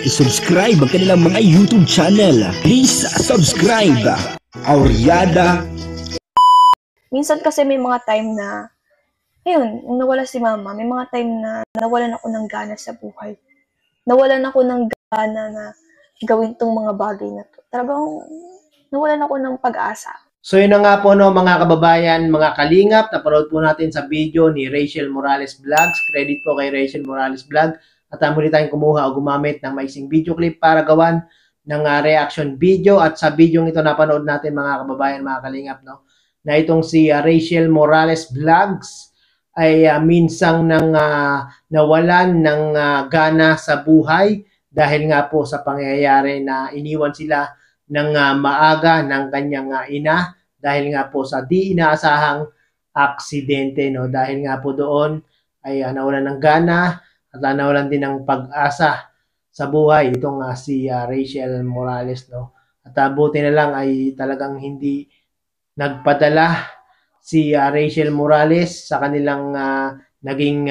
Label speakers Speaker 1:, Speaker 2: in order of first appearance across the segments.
Speaker 1: i-subscribe ang kanilang mga YouTube channel. Please subscribe. Auryada.
Speaker 2: Minsan kasi may mga time na, ayun, nung nawala si mama, may mga time na nawalan ako ng gana sa buhay. Nawalan ako ng gana na gawin tong mga bagay na to. Talagang nawalan ako ng pag-asa.
Speaker 3: So yun na nga po no mga kababayan, mga kalingap, napanood po natin sa video ni Rachel Morales Vlogs. Credit po kay Rachel Morales Vlog. At muli tayong kumuha o gumamit ng maising video clip para gawan ng reaction video. At sa video ito napanood natin mga kababayan, mga kalingap, no, na itong si Rachel Morales Vlogs ay minsang nawalan ng gana sa buhay dahil nga po sa pangyayari na iniwan sila ng maaga ng kanyang ina dahil nga po sa di inaasahang aksidente, no, dahil nga po doon ay nawalan ng gana at nawalan din ng pag-asa sa buhay itong si Rachel Morales, no. At buti na lang ay talagang hindi nagpadala si Rachel Morales sa kanilang naging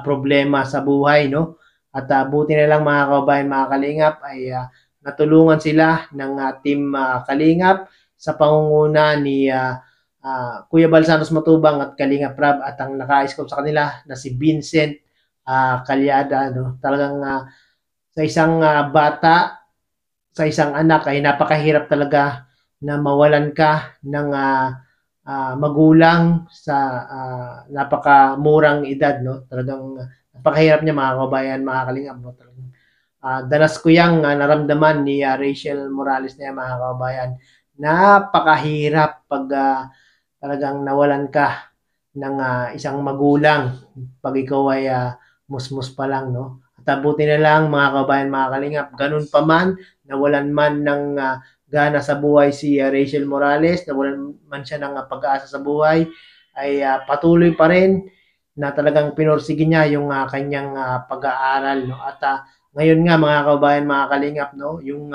Speaker 3: problema sa buhay, no. At buti na lang mga kababayan, mga kalingap, ay natulungan sila ng team Kalingap sa pangunguna ni Kuya Bal Santos Matubang at Kalingap Rab, at ang naka-scout sa kanila na si Vincent Calyada, no. Talagang sa isang bata, sa isang anak ay napakahirap talaga na mawalan ka ng magulang sa napakamurang edad, no. Talagang napakahirap niya mga kababayan, mga kalingap, no. Talagang danas ko yang naramdaman ni Rachel Morales na yan, mga kababayan. Napakahirap pag talagang nawalan ka ng isang magulang pag ikaw ay musmus pa lang, no. At buti na lang mga kababayan, mga kalingap, ganun pa man, nawalan man ng gana sa buhay si Rachel Morales, nawalan man siya ng pag-asa sa buhay, ay patuloy pa rin na talagang pinursige niya yung kanyang pag-aaral, no. At ngayon nga mga kababayan, mga kalingap, no, yung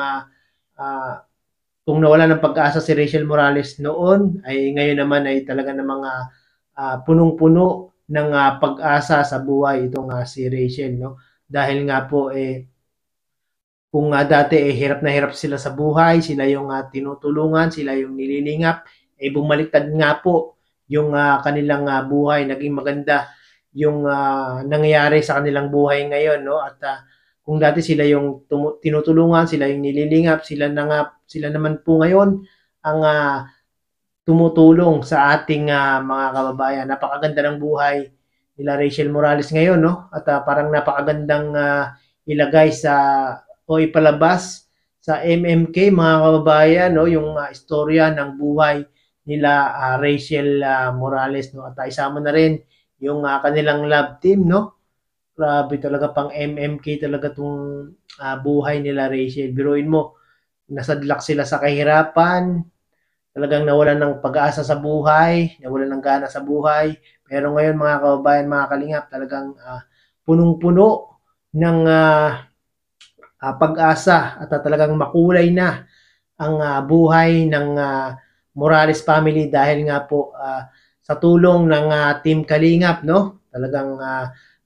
Speaker 3: kung nawala ng pag-asa si Rachel Morales noon, ay ngayon naman ay talaga ng mga punong-puno ng pag-asa sa buhay itong si Rachel, no. Dahil nga po kung dati hirap na hirap sila sa buhay, sila yung tinutulungan, sila yung nililingap, bumaliktad nga po yung kanilang buhay, naging maganda yung nangyayari sa kanilang buhay ngayon, no. At kung dati sila yung tinutulungan, sila yung nililingap, sila naman po ngayon ang tumutulong sa ating mga kababayan. Napakaganda ng buhay nila Rachel Morales ngayon, no. At parang napakagandang ilagay o ipalabas sa MMK, mga kababayan, no, yung istorya ng buhay nila Rachel Morales, no. At isama na rin yung kanilang love team, no. Grabe talaga, pang MMK talaga tong buhay nila Rachel. Biruin mo, nasadlak sila sa kahirapan, talagang nawalan ng pag-asa sa buhay, nawalan ng gana sa buhay. Pero ngayon mga kababayan, mga kalingap, talagang punong-puno ng pag-asa at talagang makulay na ang buhay ng Morales family dahil nga po sa tulong ng Team Kalingap, no. Talagang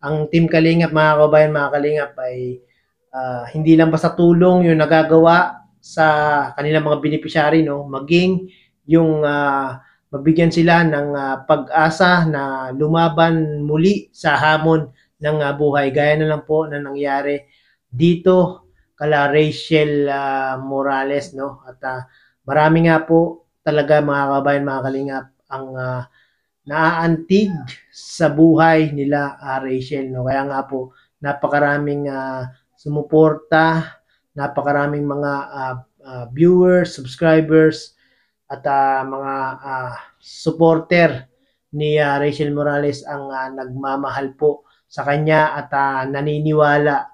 Speaker 3: ang Team Kalingap, mga kababayan, mga kalingap, ay hindi lang basta tulong yung nagagawa sa kanilang mga beneficiary, no, maging yung mabigyan sila ng pag-asa na lumaban muli sa hamon ng buhay. Gaya na lang po na nangyari dito kala Rachel Morales, no. At marami nga po talaga mga kababayan, mga kalingap, ang naaantig sa buhay nila Rachel, no. Kaya nga po napakaraming sumuporta, napakaraming mga viewers, subscribers, at mga supporter ni Rachel Morales ang nagmamahal po sa kanya at naniniwala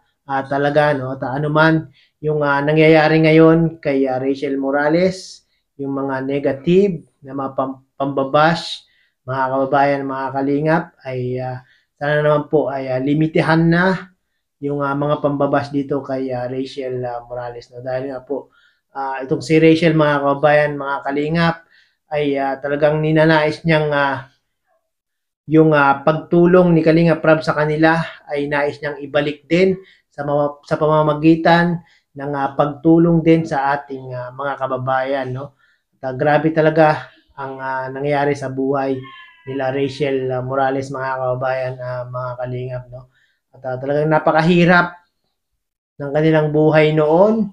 Speaker 3: talaga, no. At anuman yung nangyayari ngayon kay Rachel Morales, yung mga negative na mga pambabash, mga kababayan, mga kalingap, ay sana naman po ay limitahan na yung mga pambabash dito kay Rachel Morales, no. Dahil nga po itong si Rachel, mga kababayan, mga kalingap, ay talagang ninanais niyang yung pagtulong ni Kalingap Rab sa kanila ay nais niyang ibalik din sa pamamagitan ng pagtulong din sa ating mga kababayan, no? At, grabe talaga ang nangyayari sa buhay nila Rachel Morales, mga kababayan, mga kalingap, no? At talagang napakahirap ng kanilang buhay noon.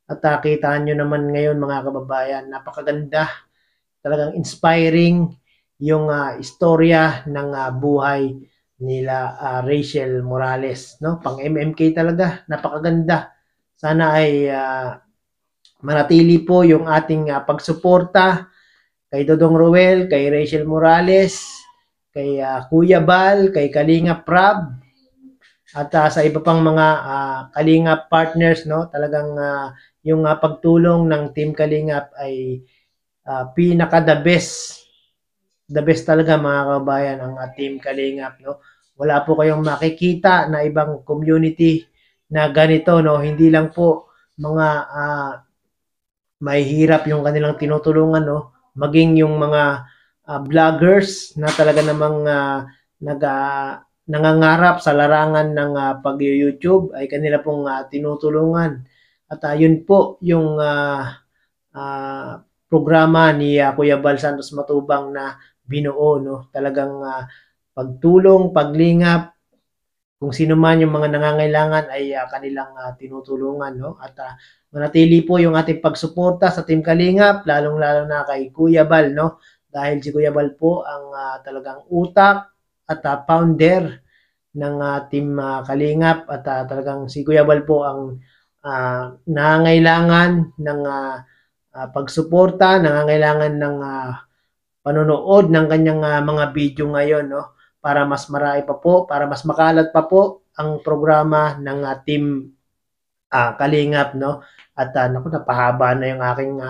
Speaker 3: At kitaan nyo naman ngayon, mga kababayan, napakaganda, talagang inspiring yung istorya ng buhay nila Rachel Morales, no? Pang MMK talaga, napakaganda. Sana ay manatili po yung ating pagsuporta kay Dodong Roel, kay Rachel Morales, kay Kuya Bal, kay Kalinga Prab, at sa iba pang mga Kalingap partners, no? Talagang yung pagtulong ng Team Kalingap ay pinaka the best talaga, mga kababayan, ang Team Kalingap, no? Wala po kayong makikita na ibang community na ganito, no? Hindi lang po mga mahihirap yung kanilang tinutulungan, no? Maging yung mga vloggers na talaga namang nangangarap sa larangan ng pag-YouTube ay kanila pong tinutulungan. At yun po yung programa ni Kuya Bal Santos Matubang na binuo, no? Talagang pagtulong, paglingap, kung sino man yung mga nangangailangan ay kanilang tinutulungan, no? At manatili po yung ating pagsuporta sa Team Kalingap, lalong-lalo na kay Kuya Bal, no? Dahil si Kuya Bal po ang talagang utak at founder ng Team Kalingap, at talagang si Kuya Bal po ang nangangailangan ng pagsuporta, nangangailangan ng panonood ng kanyang mga video ngayon, no? Para mas marami pa po, para mas makalat pa po ang programa ng Team Kalingap, no? At naku, napahaba na yung aking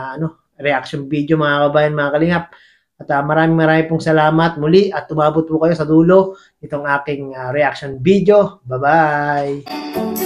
Speaker 3: reaction video, mga kabayan, mga Kalingap. At maraming pong salamat muli at tumabot po kayo sa dulo itong aking reaction video. Bye-bye!